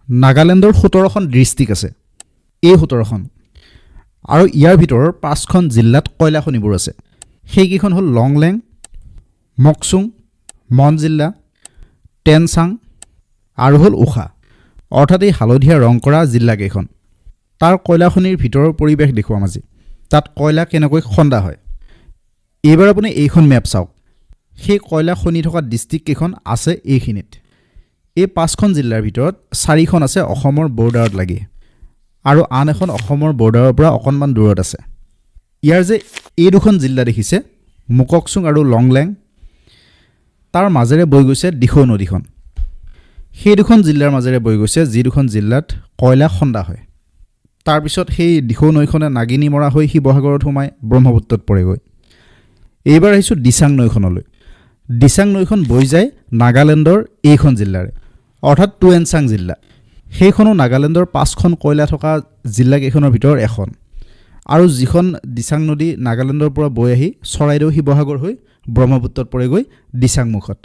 নাগালেণ্ডৰ 17খন ডিষ্ট্ৰিক্ট আছে। এই 17খন আৰু ইয়াৰ ভিতৰৰ 5খন জিলাত কয়লা খনিবোৰ আছে। সেইকেইখন হ'ল লংলেং, মকচুং, মনজিল্লা, টেনচাং আৰু হ'ল উখা, অৰ্থাৎ এই হালধীয়া ৰং কৰা জিলাকেইখন। তাৰ কয়লা খনিৰ ভিতৰৰ পৰিৱেশ দেখুৱাম আজি। তাত কয়লা কেনেকৈ খন্দা হয়। এইবাৰ আপুনি এইখন মেপ চাওক। সেই কয়লা খনি থকা ডিষ্ট্ৰিক্টকেইখন আছে এইখিনিত। এই 5খন জিলাৰ ভিতৰত 4খন আছে অসমৰ বৰ্ডাৰত লাগি আৰু আন এখন অসমৰ বৰ্ডাৰৰ পৰা অকণমান দূৰত আছে। ইয়াৰ যে এই দুখন জিলা দেখিছে, মুককচুং আৰু লংলেং, তাৰ মাজেৰে বৈ গৈছে দিখৌ নদীখন। সেই দুখন জিলাৰ মাজেৰে বৈ গৈছে যি দুখন জিলাত কয়লা খন্দা হয়। তাৰপিছত সেই দিখৌ নৈখনে নাগিনী মৰা হৈ শিৱসাগৰত সোমাই ব্ৰহ্মপুত্ৰত পৰেগৈ। এইবাৰ আহিছোঁ দিচাং নৈখনলৈ। দিচাং নৈখন বৈ যায় নাগালেণ্ডৰ এইখন জিলাৰে, অৰ্থাৎ টুৱেনচাং জিলা। সেইখনো নাগালেণ্ডৰ 5খন কয়লা থকা জিলাকেইখনৰ ভিতৰত এখন। আৰু যিখন দিচাং নদী নাগালেণ্ডৰ পৰা বৈ আহি চৰাইদেউ শিৱসাগৰ হৈ ব্ৰহ্মপুত্ৰত পৰেগৈ দিচাংমুখত।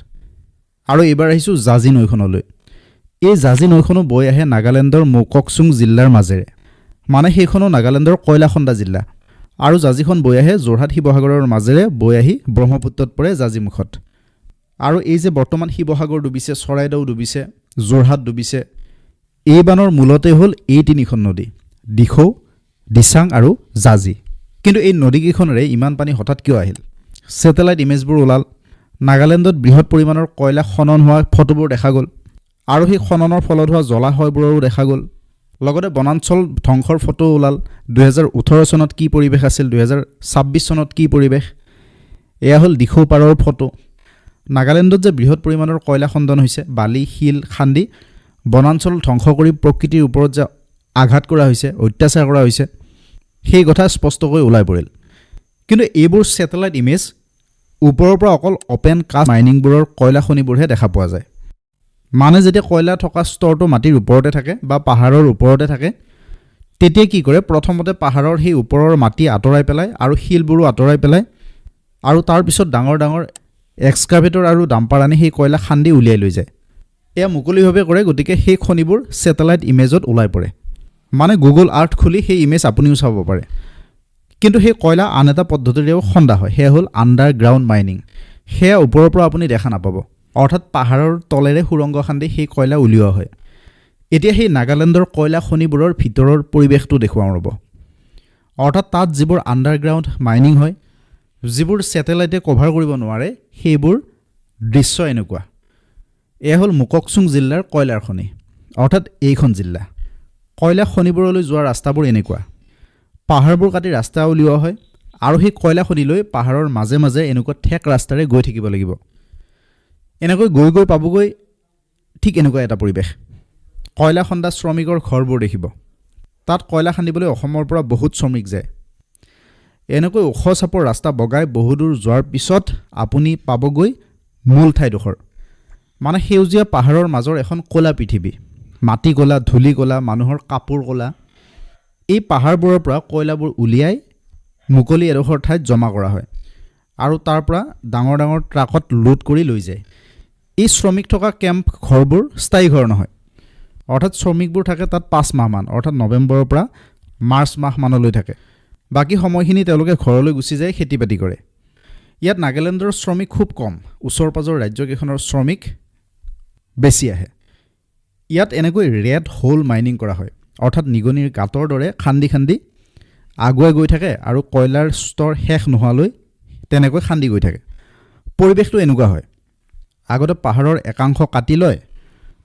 আৰু এইবাৰ আহিছোঁ জাঁজি নৈখনলৈ। এই জাঁজি নৈখনো বৈ আহে নাগালেণ্ডৰ মুককচুং জিলাৰ মাজেৰে, মানে সেইখনো নাগালেণ্ডৰ কয়লা খন্দা জিলা। আৰু জাঁজিখন বৈ আহে যোৰহাট শিৱসাগৰৰ মাজেৰে বৈ আহি ব্ৰহ্মপুত্ৰত পৰে জাঁজিমুখত। আৰু এই যে বৰ্তমান শিৱসাগৰ ডুবিছে, চৰাইদেউ ডুবিছে, যোৰহাট ডুবিছে, এই বানৰ মূলতে হ'ল এই 3খন নদী, দিখৌ, দিচাং আৰু জাঁজি। কিন্তু এই নদীকেইখনেৰে ইমান পানী হঠাৎ কিয় আহিল? ছেটেলাইট ইমেজবোৰ ওলাল, নাগালেণ্ডত বৃহৎ পৰিমাণৰ কয়লা খনন হোৱা ফটোবোৰ দেখা গ'ল আৰু সেই খননৰ ফলত হোৱা জলাশয়বোৰৰো দেখা গ'ল। লগতে বনাঞ্চল ধ্বংসৰ ফটো ওলাল। 2018 চনত কি পৰিৱেশ আছিল, 2026 চনত কি পৰিৱেশ। এয়া হ'ল দিখৌ পাৰৰ ফটো। নাগালেণ্ডত যে বৃহৎ পৰিমাণৰ কয়লা খন্দন হৈছে, বালি শিল খান্দি বনাঞ্চল ধ্বংস কৰি প্ৰকৃতিৰ ওপৰত যে আঘাত কৰা হৈছে, অত্যাচাৰ কৰা হৈছে, সেই কথা স্পষ্টকৈ ওলাই পৰিল। কিন্তু এইবোৰ ছেটেলাইট ইমেজ, ওপৰৰ পৰা অকল অপেন কাষ্ট মাইনিংবোৰৰ কয়লা খনিবোৰহে দেখা পোৱা যায়। মানে যেতিয়া কয়লা থকা স্তৰটো মাটিৰ ওপৰতে থাকে বা পাহাৰৰ ওপৰতে থাকে, তেতিয়া কি কৰে, প্ৰথমতে পাহাৰৰ সেই ওপৰৰ মাটি আঁতৰাই পেলাই আৰু শিলবোৰো আঁতৰাই পেলাই আৰু তাৰপিছত ডাঙৰ ডাঙৰ এক্সকাভেটৰ আৰু ডাম্পাৰ আনি সেই কয়লা খান্দি উলিয়াই লৈ যায়। এয়া মুকলিভাৱে কৰে, গতিকে সেই খনিবোৰ ছেটেলাইট ইমেজত ওলাই পৰে। মানে গুগল আৰ্থ খুলি সেই ইমেজ আপুনিও চাব পাৰে। কিন্তু সেই কয়লা আন এটা পদ্ধতিৰেও খন্দা হয়, সেয়া হ'ল আণ্ডাৰগ্ৰাউণ্ড মাইনিং। সেয়া ওপৰৰ পৰা আপুনি দেখা নাপাব, অৰ্থাৎ পাহাৰৰ তলেৰে সুৰংগ খান্দি সেই কয়লা উলিওৱা হয়। এতিয়া সেই নাগালেণ্ডৰ কয়লা খনিবোৰৰ ভিতৰৰ পৰিৱেশটো দেখুৱাওঁ ৰ'ব। অৰ্থাৎ তাত যিবোৰ আণ্ডাৰগ্ৰাউণ্ড মাইনিং হয়, যিবোৰ ছেটেলাইটে কভাৰ কৰিব নোৱাৰে, সেইবোৰ দৃশ্য এনেকুৱা। এয়া হ'ল মুককচুং জিলাৰ কয়লাৰ খনি, অৰ্থাৎ এইখন জিলা। কয়লা খনিবোৰলৈ যোৱা ৰাস্তাবোৰ এনেকুৱা। পাহাৰবোৰ কাটি ৰাস্তা উলিওৱা হয় আৰু সেই কয়লা খনিলৈ পাহাৰৰ মাজে মাজে এনেকুৱা ঠেক ৰাস্তাৰে গৈ থাকিব লাগিব। এনেকৈ গৈ গৈ পাবগৈ ঠিক এনেকুৱা এটা পৰিৱেশ। কয়লা খন্দা শ্ৰমিকৰ ঘৰবোৰ দেখিব। তাত কয়লা খান্দিবলৈ অসমৰ পৰা বহুত শ্ৰমিক যায়। এনেকৈ ওখ চাপৰ ৰাস্তা বগাই বহুদূৰ যোৱাৰ পিছত আপুনি পাবগৈ মূল ঠাইডোখৰ। মানে সেউজীয়া পাহাৰৰ মাজৰ এখন ক'লা পৃথিৱী, মাটি ক'লা, ধূলি ক'লা, মানুহৰ কাপোৰ ক'লা। এই পাহাৰবোৰৰ পৰা কয়লাবোৰ উলিয়াই মুকলি এডোখৰ ঠাইত জমা কৰা হয় আৰু তাৰ পৰা ডাঙৰ ডাঙৰ ট্ৰাকত লোড কৰি লৈ যায়। এই শ্ৰমিক থকা কেম্প ঘৰবোৰ স্থায়ী ঘৰ নহয়, অৰ্থাৎ শ্ৰমিকবোৰ থাকে তাত 5 মাহমান, অৰ্থাৎ নৱেম্বৰৰ পৰা মাৰ্চ মাহমানলৈ থাকে। বাকী সময়খিনি তেওঁলোকে ঘৰলৈ গুচি যায়, খেতি বাতি কৰে। ইয়াত নাগালেণ্ডৰ শ্ৰমিক খুব কম, ওচৰ পাজৰ ৰাজ্যকেইখনৰ শ্ৰমিক বেছি আহে। ইয়াত এনেকৈ ৰেড হোল মাইনিং কৰা হয়, অৰ্থাৎ নিগনিৰ গাঁতৰ দৰে খান্দি খান্দি আগুৱাই গৈ থাকে আৰু কয়লাৰ স্তৰ শেষ নোহোৱালৈ তেনেকৈ খান্দি গৈ থাকে। পৰিৱেশটো এনেকুৱা হয়, আগতে পাহাৰৰ একাংশ কাটি লয়,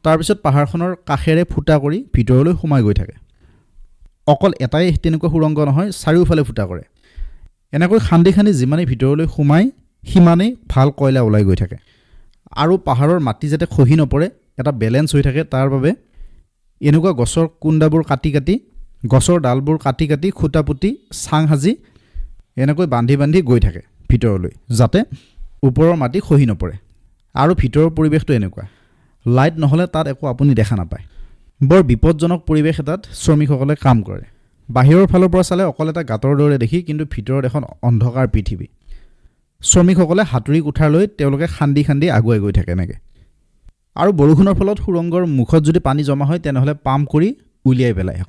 তাৰপিছত পাহাৰখনৰ কাষেৰে ফুটা কৰি ভিতৰলৈ সোমাই গৈ থাকে। অকল এটাই তেনেকুৱা সুৰংগ নহয়, চাৰিওফালে ফুটা কৰে। এনেকৈ খান্দি খান্দি যিমানেই ভিতৰলৈ সোমাই সিমানেই ভাল কয়লা ওলাই গৈ থাকে। আৰু পাহাৰৰ মাটি যাতে খহি নপৰে, এটা বেলেঞ্চ হৈ থাকে, তাৰ বাবে এনেকুৱা গছৰ কুণ্ডাবোৰ কাটি কাটি, গছৰ ডালবোৰ কাটি কাটি খুটা পুতি চাং সাজি এনেকৈ বান্ধি বান্ধি গৈ থাকে ভিতৰলৈ, যাতে ওপৰৰ মাটি খহি নপৰে। আৰু ভিতৰৰ পৰিৱেশটো এনেকুৱা, লাইট নহ'লে তাত একো আপুনি দেখা নাপায়। বৰ বিপদজনক পৰিৱেশ এটাত শ্ৰমিকসকলে কাম কৰে। বাহিৰৰ ফালৰ পৰা চালে অকল এটা গাঁতৰ দৰে দেখি, কিন্তু ভিতৰত এখন অন্ধকাৰ পৃথিৱী। শ্ৰমিকসকলে হাতুৰি কুঠাৰ লৈ তেওঁলোকে খান্দি খান্দি আগুৱাই গৈ থাকে এনেকৈ। আৰু বৰষুণৰ ফলত সুৰংগৰ মুখত যদি পানী জমা হয় তেনেহ'লে পাম্প কৰি উলিয়াই পেলায়।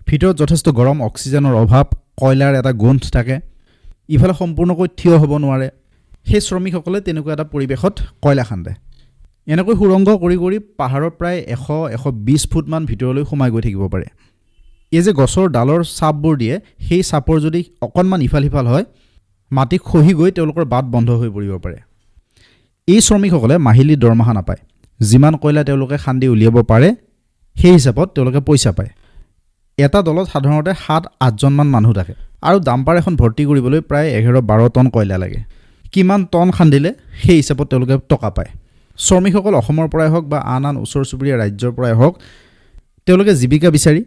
ভিতৰত যথেষ্ট গৰম, অক্সিজেনৰ অভাৱ, কয়লাৰ এটা গোন্ধ থাকে, ইফালে সম্পূৰ্ণকৈ থিয় হ'ব নোৱাৰে। সেই শ্ৰমিকসকলে তেনেকুৱা এটা পৰিৱেশত কয়লা খান্দে। এনেকৈ সুৰংগ কৰি কৰি পাহাৰৰ প্ৰায় 100-120 ফুটমান ভিতৰলৈ সোমাই গৈ থাকিব পাৰে। এই যে গছৰ ডালৰ চাপবোৰ দিয়ে, সেই চাপৰ যদি অকণমান ইফাল সিফাল হয়, মাটি খহি গৈ তেওঁলোকৰ বাট বন্ধ হৈ পৰিব পাৰে। এই শ্ৰমিকসকলে মাহিলী দৰমহা নাপায়। যিমান কয়লা তেওঁলোকে খান্দি উলিয়াব পাৰে সেই হিচাপত তেওঁলোকে পইচা পায়। এটা দলত সাধাৰণতে 7-8জনমান মানুহ থাকে আৰু ডাম্পাৰ এখন ভৰ্তি কৰিবলৈ প্ৰায় 11-12 টন কয়লা লাগে। কিমান টন খান্দিলে সেই হিচাপত তেওঁলোকে টকা পায়। শ্ৰমিকসকল অসমৰ পৰাই হওক বা আন ওচৰ চুবুৰীয়া ৰাজ্যৰ পৰাই হওক, তেওঁলোকে জীৱিকা বিচাৰি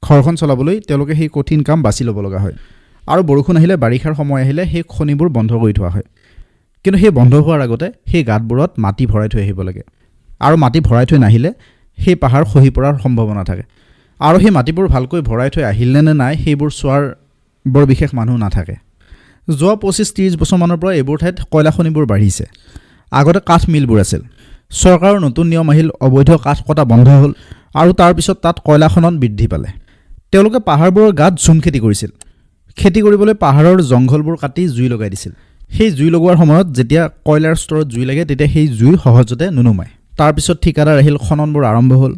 ঘৰখন চলাবলৈ তেওঁলোকে সেই কঠিন কাম বাছি ল'ব লগা হয়। আৰু বৰষুণ আহিলে, বাৰিষাৰ সময় আহিলে সেই খনিবোৰ বন্ধ কৰি থোৱা হয়। কিন্তু সেই বন্ধ হোৱাৰ আগতে সেই গাঁতবোৰত মাটি ভৰাই থৈ আহিব লাগে। আৰু মাটি ভৰাই থৈ নাহিলে সেই পাহাৰ খহি পৰাৰ সম্ভাৱনা থাকে। আৰু সেই মাটিবোৰ ভালকৈ ভৰাই থৈ আহিলে নে নাই সেইবোৰ চোৱাৰ বৰ বিশেষ মানুহ নাথাকে। যোৱা 25-30 বছৰমানৰ পৰা এইবোৰ ঠাইত কয়লা খনিবোৰ বাঢ়িছে। আগতে কাঠ মিলবোৰ আছিল। চৰকাৰৰ নতুন নিয়ম আহিল, অবৈধ কাঠ কটা বন্ধ হ'ল আৰু তাৰপিছত তাত কয়লা খনন বৃদ্ধি পালে। তেওঁলোকে পাহাৰবোৰৰ গাত ঝুম খেতি কৰিছিল। খেতি কৰিবলৈ পাহাৰৰ জংঘলবোৰ কাটি জুই লগাই দিছিল। সেই জুই লগোৱাৰ সময়ত যেতিয়া কয়লাৰ স্তৰত জুই লাগে তেতিয়া সেই জুই সহজতে নুনুমায়। তাৰপিছত ঠিকাদাৰ আহিল, খননবোৰ আৰম্ভ হ'ল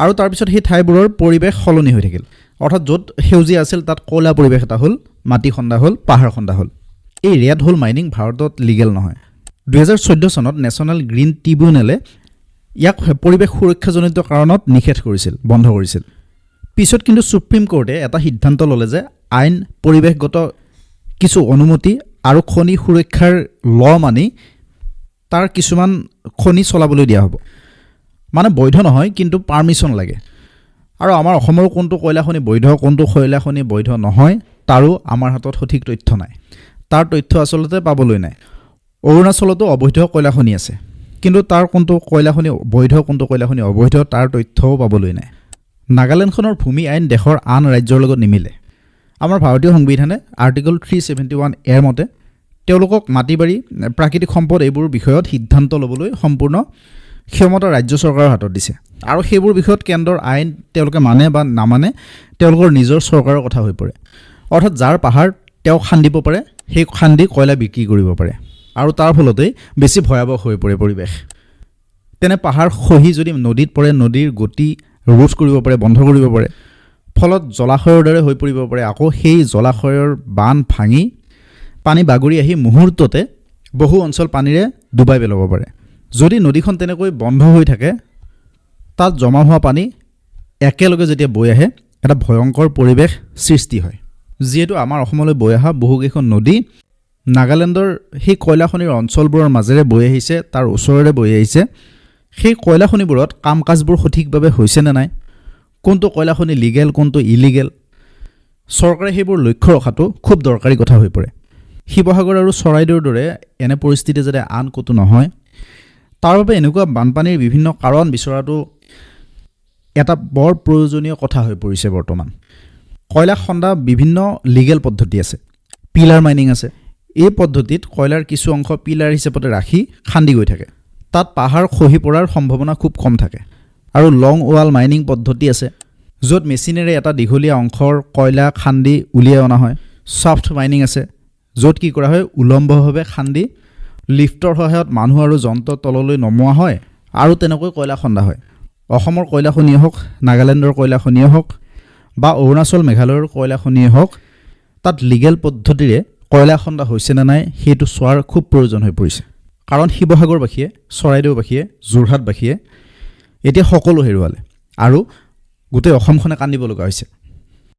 আৰু তাৰপিছত সেই ঠাইবোৰৰ পৰিৱেশ সলনি হৈ থাকিল। অৰ্থাৎ য'ত সেউজীয়া আছিল তাত ক'লা পৰিৱেশ এটা হ'ল, মাটি খন্দা হ'ল, পাহাৰ খন্দা হ'ল। এই ৰেড হোল মাইনিং ভাৰতত লিগেল নহয়। 2014 চনত নেশ্যনেল গ্ৰীণ ট্ৰিবিউনেলে ইয়াক পৰিৱেশ সুৰক্ষাজনিত কাৰণত নিষেধ কৰিছিল, বন্ধ কৰিছিল। পিছত কিন্তু সুপ্ৰিম কোৰ্টে এটা সিদ্ধান্ত ল'লে যে আইন, পৰিৱেশগত কিছু অনুমতি আৰু খনি সুৰক্ষাৰ মানি তাৰ কিছুমান খনি চলাবলৈ দিয়া হ'ব। মানে বৈধ নহয় কিন্তু পাৰ্মিশ্যন লাগে। আৰু আমাৰ অসমৰ কোনটো কয়লা খনি বৈধ, কোনটো কয়লা খনি বৈধ নহয় তাৰো আমাৰ হাতত সঠিক তথ্য নাই। তাৰ তথ্য আচলতে পাবলৈ নাই। অৰুণাচলতো অবৈধ কয়লা খনি আছে, কিন্তু তাৰ কোনটো কয়লা খনি বৈধ, কোনটো কয়লা খনি অবৈধ তাৰ তথ্যও পাবলৈ নাই। নাগালেণ্ডখনৰ ভূমি আইন দেশৰ আন ৰাজ্যৰ লগত নিমিলে। আমাৰ ভাৰতীয় সংবিধানে আৰ্টিকল 371 মতে তেওঁলোকক মাটি বাৰী, প্ৰাকৃতিক সম্পদ এইবোৰ বিষয়ত সিদ্ধান্ত ল'বলৈ সম্পূৰ্ণ ক্ষমতা ৰাজ্য চৰকাৰৰ হাতত দিছে। আৰু সেইবোৰ বিষয়ত কেন্দ্ৰৰ আইন তেওঁলোকে মানে বা নামানে তেওঁলোকৰ নিজৰ চৰকাৰৰ কথা হৈ পৰে। অৰ্থাৎ যাৰ পাহাৰ তেওঁ খান্দিব পাৰে, সেই খান্দি কয়লা বিক্ৰী কৰিব পাৰে আৰু তাৰ ফলতেই বেছি ভয়াৱহ হৈ পৰে পৰিৱেশ। তেনে পাহাৰ খহি যদি নদীত পৰে, নদীৰ গতি ৰোধ কৰিব পাৰে, বন্ধ কৰিব পাৰে, ফলত জলাশয়ৰ দৰে হৈ পৰিব পাৰে। আকৌ সেই জলাশয়ৰ বান্ধ ভাঙি পানী বাগৰি আহি মুহূৰ্ততে বহু অঞ্চল পানীৰে ডুবাই পেলাব পাৰে। যদি নদীখন তেনেকৈ বন্ধ হৈ থাকে, তাত জমা হোৱা পানী একেলগে যেতিয়া বৈ আহে এটা ভয়ংকৰ পৰিৱেশ সৃষ্টি হয়। যিহেতু আমাৰ অসমলৈ বৈ অহা বহুকেইখন নদী নাগালেণ্ডৰ সেই কয়লা খনিৰ অঞ্চলবোৰৰ মাজেৰে বৈ আহিছে, তাৰ ওচৰেৰে বৈ আহিছে। সেই কয়লা খনিবোৰত কাম কাজবোৰ সঠিকভাৱে হৈছে নে নাই, কোনটো কয়লা খনি লিগেল, কোনটো ইলিগেল, চৰকাৰে সেইবোৰ লক্ষ্য ৰখাটো খুব দৰকাৰী কথা হৈ পৰে। শিৱসাগৰ আৰু চৰাইদেউৰ দৰে এনে পৰিস্থিতি যাতে আন ক'তো নহয়, তাৰ বাবে এনেকুৱা বানপানীৰ বিভিন্ন কাৰণ বিচৰাটো এটা বৰ প্ৰয়োজনীয় কথা হৈ পৰিছে বৰ্তমান। কয়লা খন্দা বিভিন্ন লিগেল পদ্ধতি আছে। পিলাৰ মাইনিং আছে। এই পদ্ধতিত কয়লাৰ কিছু অংশ পিলাৰ হিচাপতে ৰাখি খান্দি গৈ থাকে। তাত পাহাৰ খহি পৰাৰ সম্ভাৱনা খুব কম থাকে। আৰু লং ৱাল মাইনিং পদ্ধতি আছে, য'ত মেচিনেৰে এটা দীঘলীয়া অংশৰ কয়লা খান্দি উলিয়াই অনা হয়। ছফ্ট মাইনিং আছে, য'ত কি কৰা হয়, উলম্বভাৱে খান্দি লিফ্টৰ সহায়ত মানুহ আৰু যন্ত্ৰ তললৈ নমোৱা হয় আৰু তেনেকৈ কয়লা খন্দা হয়। অসমৰ কয়লা খনিয়ে হওক, নাগালেণ্ডৰ কয়লা খনিয়ে হওক বা অৰুণাচল মেঘালয়ৰ কয়লা খনিয়ে হওক, তাত লিগেল পদ্ধতিৰে কয়লা খন্দা হৈছে নে নাই সেইটো চোৱাৰ খুব প্ৰয়োজন হৈ পৰিছে। কাৰণ শিৱসাগৰবাসীয়ে, চৰাইদেউবাসীয়ে, যোৰহাটবাসীয়ে এতিয়া সকলো হেৰুৱালে আৰু গোটেই অসমখনে কান্দিব লগা হৈছে।